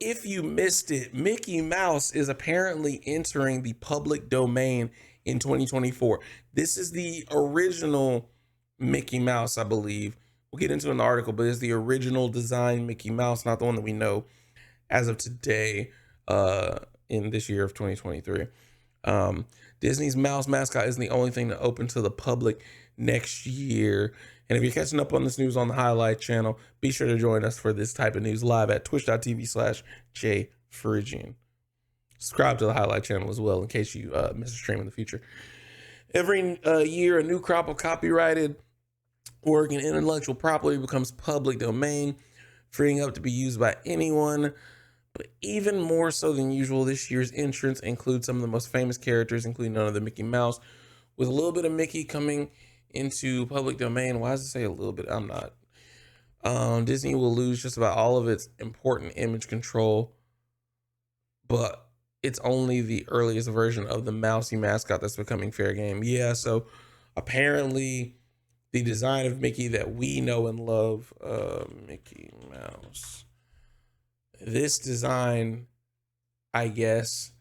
if you missed it, Mickey Mouse is apparently entering the public domain in 2024. This is the original Mickey Mouse, I believe. We'll get into an article, but it's the original design Mickey Mouse, not the one that we know as of today, in this year of 2023. Disney's mouse mascot isn't the only thing to open to the public next year. And if you're catching up on this news on the Highlight channel, be sure to join us for this type of news live at twitch.tv/jphrygian. Subscribe to the Highlight channel as well in case you miss a stream in the future. Every year, a new crop of copyrighted work and intellectual property becomes public domain, freeing up to be used by anyone. But even more so than usual, this year's entrants include some of the most famous characters, including none of the Mickey Mouse, with a little bit of Mickey coming into public domain. Why does it say a little bit? I'm not. Disney will lose just about all of its important image control, but it's only the earliest version of the mousy mascot that's becoming fair game. Yeah, so apparently the design of Mickey that we know and love, Mickey Mouse, this design, I guess,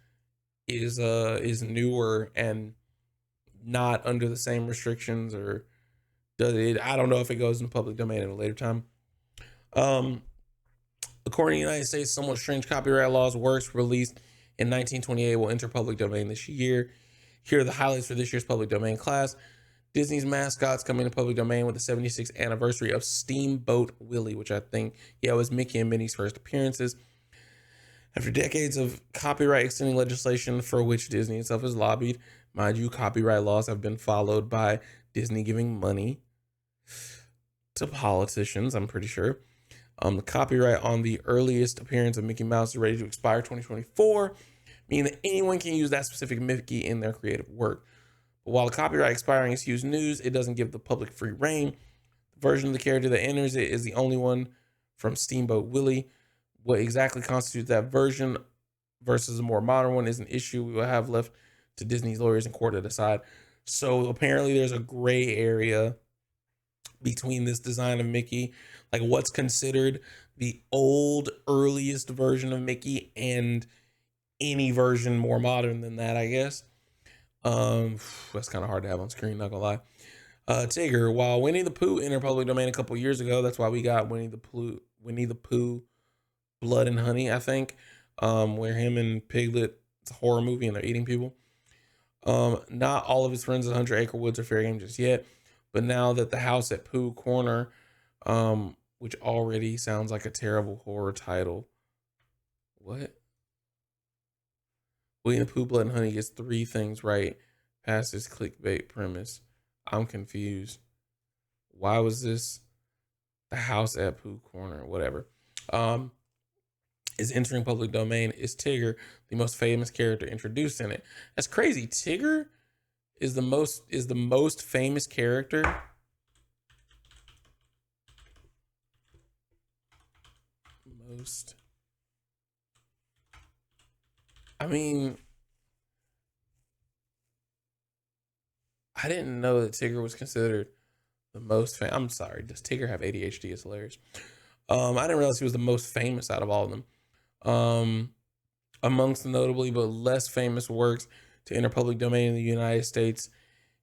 is newer and not under the same restrictions, or does it? I don't know if it goes in the public domain at a later time. According to the United States somewhat strange copyright laws, works released in 1928 will enter public domain this year. Here are the highlights for this year's public domain class. Disney's mascots coming to public domain with the 76th anniversary of Steamboat Willie, which I think, was Mickey and Minnie's first appearances. After decades of copyright extending legislation for which Disney itself has lobbied, mind you, copyright laws have been followed by Disney giving money to politicians, I'm pretty sure. The copyright on the earliest appearance of Mickey Mouse is ready to expire 2024, meaning that anyone can use that specific Mickey in their creative work. But while the copyright expiring is huge news, it doesn't give the public free reign. The version of the character that enters it is the only one from Steamboat Willie. What exactly constitutes that version versus a more modern one is an issue we will have left to Disney's lawyers in court to decide. So apparently there's a gray area between this design of Mickey, like what's considered the old earliest version of Mickey and any version more modern than that, I guess. That's kind of hard to have on screen, not gonna lie. Tigger, while Winnie the Pooh entered public domain a couple years ago, that's why we got Winnie the Pooh Blood and Honey, I think, where him and Piglet, it's a horror movie and they're eating people. Not all of his friends at 100 Acre Woods are fair game just yet, but now that the house at Pooh Corner, which already sounds like a terrible horror title. What? Winnie the Pooh Blood and Honey gets 3 things right past this clickbait premise. I'm confused. Why was this the house at Pooh Corner? Whatever. Is entering public domain is Tigger, the most famous character introduced in it. That's crazy. Tigger is the most famous character. I mean, I didn't know that Tigger was considered the most I'm sorry, does Tigger have ADHD? It's hilarious. I didn't realize he was the most famous out of all of them. Amongst the notably but less famous works to enter public domain in the United States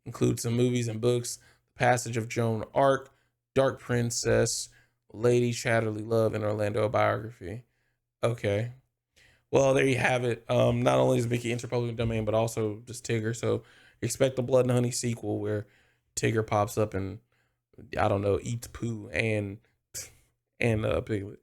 include some movies and books: The Passage of Joan of Arc, Dark Princess, Lady Chatterley Love, and Orlando biography. Okay. Well, there you have it. Not only is Mickey enter public domain, but also just Tigger. So expect the Blood and Honey sequel where Tigger pops up and, I don't know, eats Pooh and Piglet.